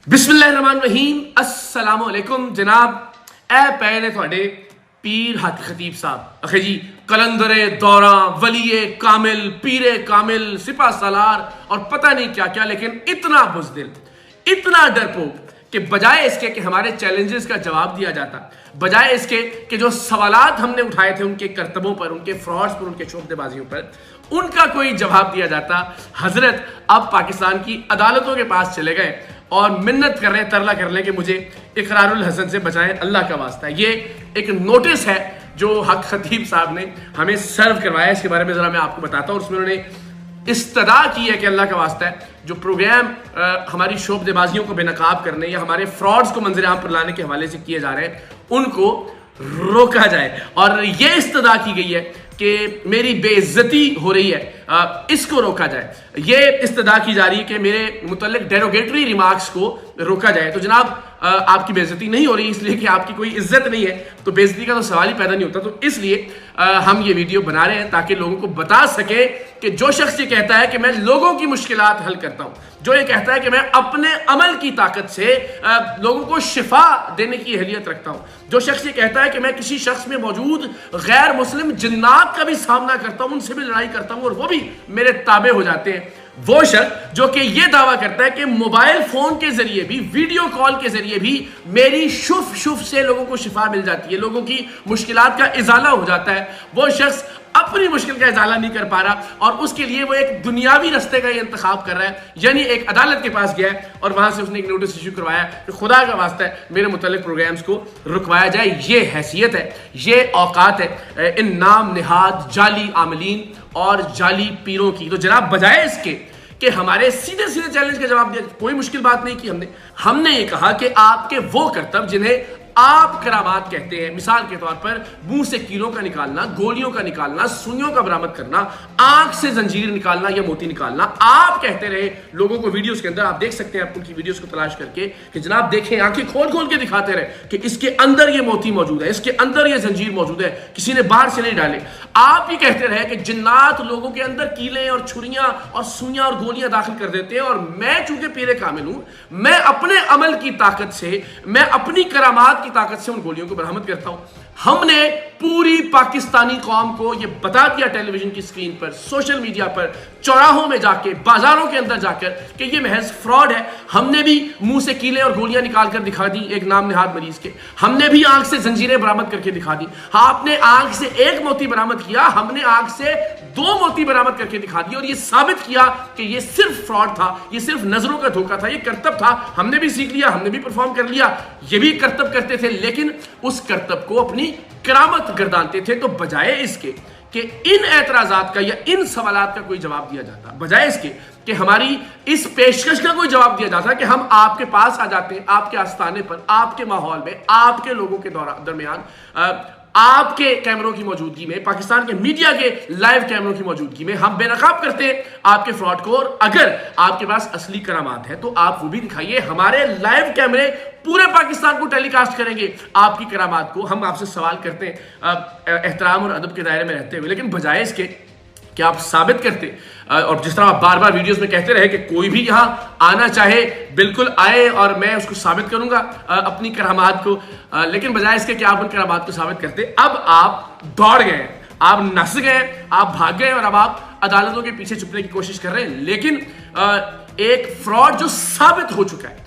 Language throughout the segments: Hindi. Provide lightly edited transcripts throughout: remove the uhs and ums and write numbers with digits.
बिस्मिल्लाहिर्रहमानिर्रहीम अस्सलाम वालेकुम जनाब। ए पैने थोड़े पीर हक खतीब साहब अखे जी कलंदरे दौरा वलीए कामिल पीरे कामिल सिपा सालार और पता नहीं क्या क्या, लेकिन इतना बुज़दिल इतना डरपोक कि बजाय इसके कि हमारे चैलेंजेस का जवाब दिया जाता, बजाय इसके कि जो सवालात हमने उठाए थे उनके करतबों पर, उनके फ्रॉड्स पर, उनके शोबदेबाजियों पर, उनका कोई जवाब दिया जाता, हजरत अब पाकिस्तान की अदालतों के पास चले गए और मिन्नत कर रहे हैं, तरला कर रहे हैं कि मुझे इकरारुल हसन से बचाएं, अल्लाह का वास्ता। ये एक नोटिस है जो हक खतीब साहब ने हमें सर्व करवाया, इसके बारे में जरा मैं आपको बताता हूँ। उसमें उन्होंने इस्तदा की है कि अल्लाह का वास्ता है जो प्रोग्राम हमारी शोबदेबाजियों को बेनकाब करने या हमारे फ्रॉड्स को मंजर आम पर लाने के हवाले से किए जा रहे हैं उनको रोका जाए। और ये इस्तदा की गई है कि मेरी बेइज्जती हो रही है, इसको रोका जाए। ये इस्तदा की जा रही है कि मेरे मुतल्लिक डेरोगेटरी रिमार्क्स को रोका जाए। तो जनाब आपकी बेइज्जती नहीं हो रही इसलिए कि आपकी कोई इज्जत नहीं है, तो बेइज्जती का तो सवाल ही पैदा नहीं होता। तो इसलिए हम ये वीडियो बना रहे हैं ताकि लोगों को बता सके कि जो शख्स ये कहता है कि मैं लोगों की मुश्किलात हल करता हूं, जो ये कहता है कि मैं अपने अमल की ताकत से लोगों को शिफा देने की अहलियत रखता हूं, जो शख्स ये कहता है कि मैं किसी शख्स में मौजूद गैर मुस्लिम जिन्नात का भी सामना करता हूं, उनसे भी लड़ाई करता हूं और वो भी मेरे ताबे हो जाते हैं, वो शख्स जो कि ये दावा करता है कि मोबाइल फोन के जरिए भी, वीडियो कॉल के जरिए भी मेरी शुफ शुफ से लोगों को शिफा मिल जाती है, लोगों की मुश्किलात का इजाला हो जाता है, वो शख्स अपनी मुश्किल का इजाला नहीं कर पा रहा और उसके लिए वो एक दुनियावी रास्ते का इंतखाब कर रहा है। यानी एक अदालत के पास गया है और वहां से उसने एक नोटिस इशू करवाया कि खुदा का वास्ता है मेरे मुतल्लिक प्रोग्राम्स को रुकवाया जाए। ये हैसियत है, ये औकात है इन नाम निहाद जाली आमलीन और जाली पीरों की। तो जनाब बजाय इसके कि हमारे सीधे सीधे चैलेंज का जवाब दिया, कोई मुश्किल बात नहीं की हमने ये कहा कि आपके वो करतब जिन्हें आप करामात कहते हैं, मिसाल के तौर पर मुंह से कीलों का निकालना, गोलियों का निकालना, सुइयों का बरामद करना, आंख से जंजीर निकालना या मोती निकालना, आप कहते रहे लोगों को वीडियोस के अंदर, आप देख सकते हैं आप उनकी वीडियोस को तलाश करके कि जनाब देखें, आंखें खोल खोल के दिखाते रहे कि इसके अंदर ये मोती मौजूद है, इसके अंदर ये जंजीर मौजूद है, किसी ने बाहर से नहीं डाले। आप ही कहते रहे कि जिन्नात लोगों के अंदर कीले और छुरियां और सुइयां और गोलियां दाखिल कर देते हैं और मैं चूंकि पीरे कामिल हूं, मैं अपने अमल की ताकत से, मैं अपनी करामात की ताकत से उन गोलियों को बरामद करता हूं। हमने पूरी पाकिस्तानी कौम को यह बता दिया टेलीविजन की स्क्रीन पर, सोशल मीडिया पर, चौराहों में जाके, बाजारों के अंदर जाकर कि यह महज फ्रॉड है। हमने भी मुंह से कीले और गोलियां निकाल कर दिखा दी एक नाम निहाद मरीज के, हमने भी आंख से जंजीरें बरामद करके दिखा दी। आपने आंख से एक मोती बरामद किया, हमने आंख से 2 मोती बरामद करके दिखा दिया और यह साबित किया कि यह सिर्फ फ्रॉड था, यह सिर्फ नजरों का धोखा था, यह करतब था। हमने भी सीख लिया, हमने भी परफॉर्म कर लिया, यह भी करतब करते थे, लेकिन उस करतब को अपनी करामत गर्दानते थे। तो बजाय इसके कि इन एतराजात का या इन सवालात का कोई जवाब दिया जाता, बजाय इसके कि हमारी इस पेशकश का कोई जवाब दिया जाता कि हम आपके पास आ जाते हैं, आपके आस्थाने पर, आपके माहौल में, आपके लोगों के दरमियान, आपके कैमरों की मौजूदगी में, पाकिस्तान के मीडिया के लाइव कैमरों की मौजूदगी में हम बेनकाब करते हैं आपके फ्रॉड को। और अगर आपके पास असली करामात है तो आप वो भी दिखाइए, हमारे लाइव कैमरे पूरे पाकिस्तान को टेलीकास्ट करेंगे आपकी करामात को। हम आपसे सवाल करते हैं एहतराम और अदब के दायरे में रहते हुए, लेकिन बजाय इसके कि आप साबित करते और जिस तरह आप बार बार वीडियोस में कहते रहे कि कोई भी यहां आना चाहे बिल्कुल आए और मैं उसको साबित करूंगा अपनी करामात को, लेकिन बजाय इसके कि आप उन करामात को साबित करते, अब आप दौड़ गए, आप नस गए, आप भाग गए और अब आप अदालतों के पीछे छुपने की कोशिश कर रहे हैं। लेकिन एक फ्रॉड जो साबित हो चुका है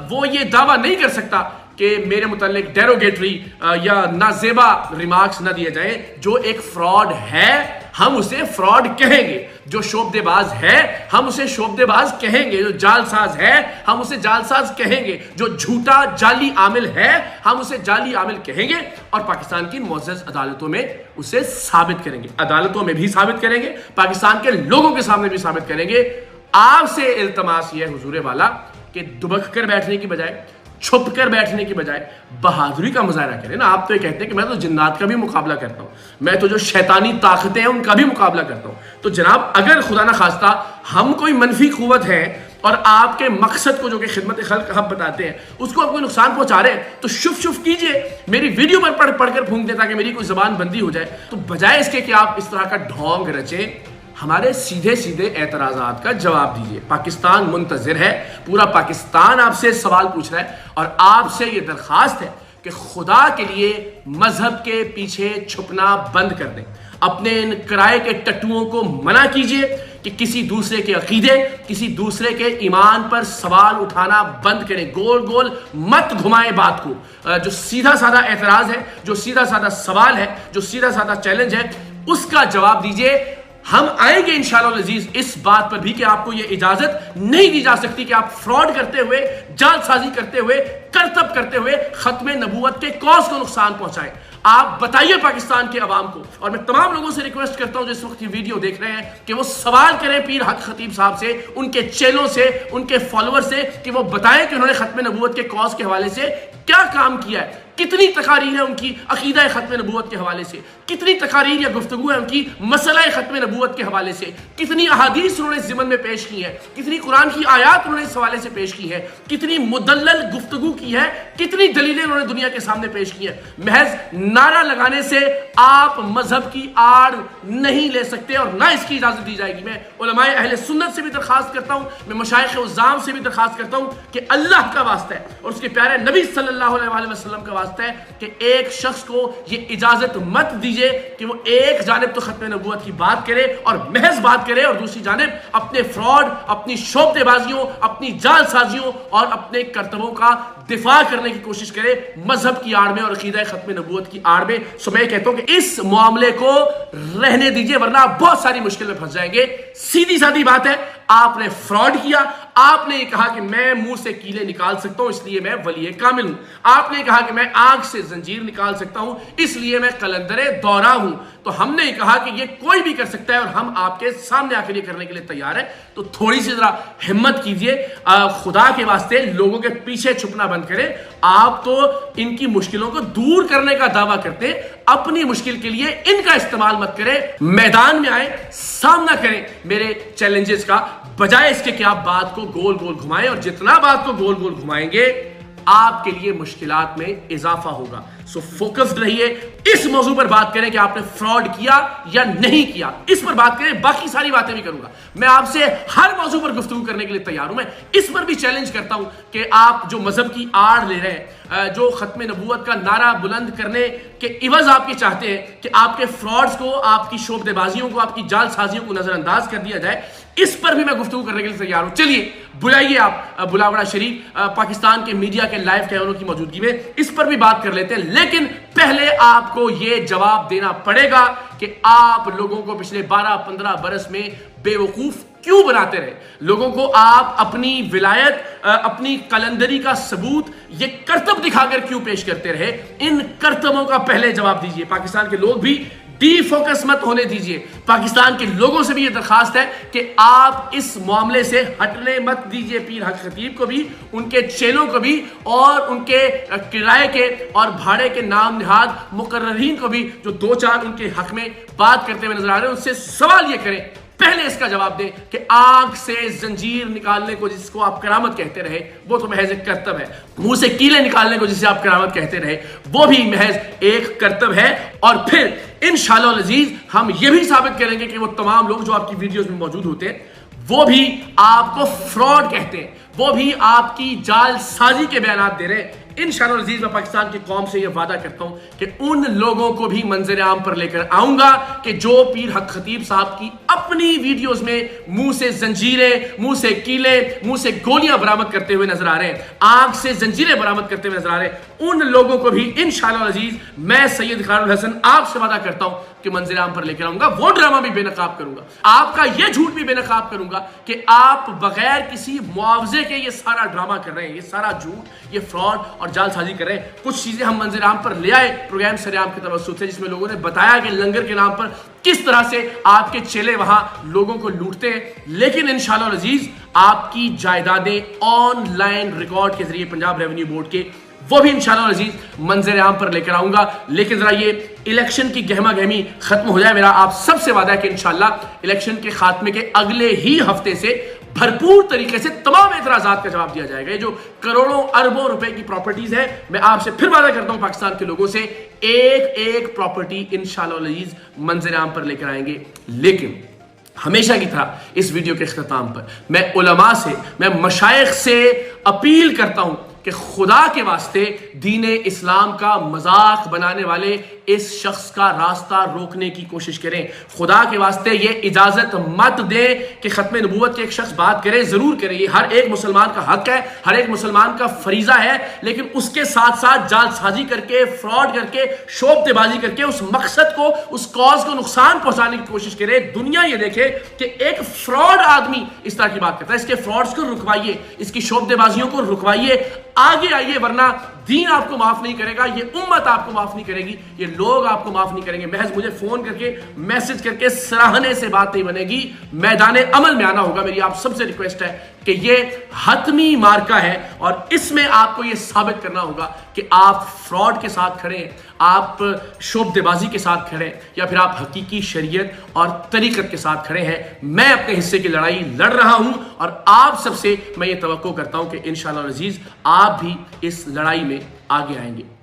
वो ये दावा नहीं कर सकता कि मेरे मुतालिक डेरोगेटरी या नाजेबा रिमार्क्स ना दिए जाए। जो एक फ्रॉड है हम उसे फ्रॉड कहेंगे, जो शोबदेबाज है हम उसे शोबदेबाज कहेंगे, जो जालसाज है हम उसे जालसाज कहेंगे, जो झूठा जाली आमिल है हम उसे जाली आमिल कहेंगे और पाकिस्तान की मुअज़्ज़ज़ अदालतों में उसे साबित करेंगे, अदालतों में भी साबित करेंगे, पाकिस्तान के लोगों के सामने भी साबित करेंगे। आपसे इल्तमास यह हुजूर वाला कि दुबक कर बैठने की बजाय, छुप कर बैठने की बजाय बहादुरी का मुजाहरा करें ना। आप तो ये कहते हैं कि मैं तो जिन्नात का भी मुकाबला करता हूं, मैं तो जो शैतानी ताकतें हैं उनका भी मुकाबला करता हूं। तो जनाब अगर खुदा ना खास्ता हम कोई मनफी कुव्वत है और आपके मकसद को जो कि खिदमत खल्क हम बताते हैं उसको आप कोई नुकसान पहुंचा रहे हैं तो शुफ शुफ कीजिए, मेरी वीडियो पर पढ़कर फूंक दे ताकि मेरी कोई जबान बंदी हो जाए। तो बजाय इसके कि आप इस तरह का ढोंग रचें, हमारे सीधे सीधे एतराज़ात का जवाब दीजिए। पाकिस्तान मुंतज़िर है, पूरा पाकिस्तान आपसे सवाल पूछ रहा है और आपसे ये दरख्वास्त है कि खुदा के लिए मजहब के पीछे छुपना बंद कर दें। अपने इन किराए के टट्टुओं को मना कीजिए कि किसी दूसरे के अकीदे, किसी दूसरे के ईमान पर सवाल उठाना बंद करें। गोल गोल मत घुमाएं बात को। जो सीधा साधा एतराज है, जो सीधा साधा सवाल है, जो सीधा साधा चैलेंज है, उसका जवाब दीजिए। हम आएंगे इंशाअल्लाह अज़ीज इस बात पर भी कि आपको यह इजाजत नहीं दी जा सकती कि आप फ्रॉड करते हुए, जालसाजी करते हुए, करतब करते हुए खत्म नबूवत के कौस को नुकसान पहुंचाएं। आप बताइए पाकिस्तान के अवाम को, और मैं तमाम लोगों से रिक्वेस्ट करता हूं जो इस वक्त ये वीडियो देख रहे हैं कि वो सवाल करें पीर हक खतीब साहब से, उनके चेलों से, उनके फॉलोअर से, कि वो बताएं कि उन्होंने खत्म नबूवत के कौस के हवाले से क्या काम किया है, कितनी तकारीर है उनकी अकीदा खत्म नबूवत के हवाले से, कितनी तकारीर या गुफ्तगू है उनकी मसला खत्म नबूवत के हवाले से, कितनी अहादीस उन्होंने ज़िमन में पेश की है, कितनी कुरान की आयात उन्होंने इस हवाले से पेश की है, कितनी मुदल्लल गुफ्तगू की है, कितनी दलीलें उन्होंने दुनिया के सामने पेश की है। महज नारा लगाने से आप मजहब की आड़ नहीं ले सकते और ना इसकी इजाजत दी जाएगी। मैं उलमाए अहले सुन्नत से भी दरखास्त करता हूं, मैं मशाइख उज़्ज़ाम से भी दरखास्त करता हूं कि अल्लाह का वास्ता है और उसके प्यारे नबी सल्लल्लाहु अलैहि वसल्लम का वास्ता है कि एक शख्स को ये इजाजत मत दीजिए कि वो एक जानिब तो खत्म नबूवत की बात करे और महज बात करे और दूसरी जानिब अपने फ्रॉड, अपनी शोबतेबाजियों, अपनी जालसाजियों और अपने करतबों का दिफा करने की कोशिश करे मजहब की आड़ में और अकीदा खत्म नबूवत की आड़ में। सो मैं कहता हूं कि इस मामले को रहने दीजिए, वरना आप बहुत सारी मुश्किल में फंस जाएंगे। सीधी सादी बात है, आपने फ्रॉड किया। आपने ये कहा कि मैं मुंह से कीले निकाल सकता हूं इसलिए मैं वली कामिल हूं। आपने कहा कि मैं आंख से जंजीर निकाल सकता हूं इसलिए मैं कलंदरे दौरा हूं। तो हमने कहा कि ये कोई भी कर सकता है और हम आपके सामने आकर ये करने के लिए तैयार है। तो थोड़ी सी जरा हिम्मत कीजिए, खुदा के वास्ते लोगों के पीछे छुपना बंद करें। आप तो इनकी मुश्किलों को दूर करने का दावा करते, अपनी मुश्किल के लिए इनका इस्तेमाल मत करें। मैदान में आए, सामना करें मेरे चैलेंजेस का, बजाय इसके कि आप बात को गोल गोल घुमाएं। और जितना बात को गोल गोल घुमाएंगे आपके लिए मुश्किलात में इजाफा होगा। सो फोकस्ड रहिए, इस मौजू पर बात करें कि आपने फ्रॉड किया या नहीं किया, इस पर बात करें। बाकी सारी बातें भी करूंगा, मैं आपसे हर मौजू पर गुफ्तगू करने के लिए तैयार हूं। मैं इस पर भी चैलेंज करता हूं कि आप जो मजहब की आड़ ले रहे हैं, जो खत्म नबूवत का नारा बुलंद करने के इवज आप ये चाहते हैं कि आपके फ्रॉड्स को, आपकी शोबदेबाजियों को, आपकी जालसाजियों को नजरअंदाज कर दिया जाए, इस पर भी मैं गुफ्तगू करने के लिए तैयार हूं। चलिए बुलाइए आप बुलावड़ा शरीफ, पाकिस्तान के मीडिया के लाइव कैमरों की मौजूदगी में इस पर भी बात कर लेते हैं। लेकिन पहले आपको यह जवाब देना पड़ेगा कि आप लोगों को पिछले 12-15 बरस में बेवकूफ क्यों बनाते रहे। लोगों को आप अपनी विलायत, अपनी कलंदरी का सबूत ये करतब दिखाकर क्यों पेश करते रहे। इन करतबों का पहले जवाब दीजिए। पाकिस्तान के लोग भी डीफोकस मत होने दीजिए। पाकिस्तान के लोगों से भी यह दरखास्त है कि आप इस मामले से हटने मत दीजिए। पीर हक खतीब को भी, उनके चेलों को भी और उनके किराए के और भाड़े के नाम निहाद मुकर्ररीन को भी, जो 2-4 उनके हक में बात करते हुए नजर आ रहे हैं, उनसे सवाल ये करें, पहले इसका जवाब दें कि आंख से जंजीर निकालने को जिसको आप करामत कहते रहे वो तो महज एक करतब है। मुंह से कीले निकालने को जिसे आप करामत कहते रहे वो भी महज एक करतब है। और फिर इंशाअल्लाह अज़ीज हम ये भी साबित करेंगे कि वो तमाम लोग जो आपकी वीडियोस में मौजूद होते हैं वो भी आपको फ्रॉड कहते हैं, वो भी आपकी जालसाजी के बयान दे रहे हैं। इंशाअल्लाह अज़ीज मैं पाकिस्तान की कौम से यह वादा करता हूं कि उन लोगों को भी मंजर आम पर लेकर आऊंगा कि जो पीर हक खतीब साहब की अपनी वीडियोस में मुंह से जंजीरें, मुंह से कीले, मुंह से गोलियां बरामद करते हुए नजर आ रहे हैं, आंख से जंजीरें बरामद करते हुए नजर आ रहे हैं, उन लोगों को भी इंशाअल्लाह अज़ीज मैं सैयद इकरारुल हसन आपसे वादा करता हूं कि मंजर आम पर लेकर आऊंगा। वो ड्रामा भी बेनकाब करूंगा, आपका यह झूठ भी बेनकाब करूंगा कि आप बगैर किसी मुआवजे के ये सारा ड्रामा कर रहे हैं, ये सारा झूठ, ये फ्रॉड और जालसाजी कर रहे हैं। कुछ चीजें हम मंजर आम पर ले आए प्रोग्राम सरेआम की तवज्जुह से, जिसमें लोगों ने बताया कि लंगर के नाम पर किस तरह से आपके चेले वहां लोगों को लूटते हैं। लेकिन इंशाअल्लाह अज़ीज आपकी जायदादें ऑनलाइन रिकॉर्ड के जरिए पंजाब रेवेन्यू बोर्ड के वो भी इंशाअल्लाह अज़ीज मंजर आम पर लेकर आऊंगा। लेकिन जरा ये इलेक्शन की गहमा गहमी खत्म हो जाए। मेरा आप सबसे वादा है कि इंशाअल्लाह इलेक्शन के खात्मे के अगले ही हफ्ते से भरपूर तरीके से तमाम एतराजात का जवाब दिया जाएगा। ये जो करोड़ों अरबों रुपए की प्रॉपर्टीज है, मैं आपसे फिर वादा करता हूं पाकिस्तान के लोगों से एक एक प्रॉपर्टी इंशाअल्लाह अज़ीज मंजर आम पर लेकर आएंगे। लेकिन हमेशा की तरह इस वीडियो के इख्तिताम पर मैं उलमा से, मैं मशाइख से अपील करता हूं कि खुदा के वास्ते दीन इस्लाम का मजाक बनाने वाले इस शख्स का रास्ता रोकने की कोशिश करें। खुदा के वास्ते ये इजाजत मत दें कि खत्म नबूवत के एक शख्स बात करे। जरूर करे, ये हर एक मुसलमान का हक है, हर एक मुसलमान का फरीजा है, लेकिन उसके साथ साथ जालसाजी करके, फ्रॉड करके, शोबतेबाजी करके उस मकसद को, उस कॉज को नुकसान पहुंचाने की कोशिश करे। दुनिया ये देखे कि एक फ्रॉड आदमी इस तरह की बात करता है। इसके फ्रॉड्स को रुकवाइए, इसकी शोबतेबाजियों को रुकवाइए, आगे आइए, वरना दीन आपको माफ नहीं करेगा, ये उम्मत आपको माफ नहीं करेगी, ये लोग आपको माफ नहीं करेंगे। महज मुझे फोन करके, मैसेज करके सराहने से बात नहीं बनेगी, मैदान अमल में आना होगा। मेरी आप सबसे रिक्वेस्ट है कि ये हतमी मार्का है और इसमें आपको ये साबित करना होगा कि आप फ्रॉड के साथ खड़े हैं, आप शोबदेबाजी के साथ खड़े हैं, या फिर आप हकीकी शरीयत और तरीकत के साथ खड़े हैं। मैं अपने हिस्से की लड़ाई लड़ रहा हूं और आप सबसे मैं ये तवक्को करता हूं कि इंशाअल्लाह अज़ीज़ आप भी इस लड़ाई में आगे आएंगे।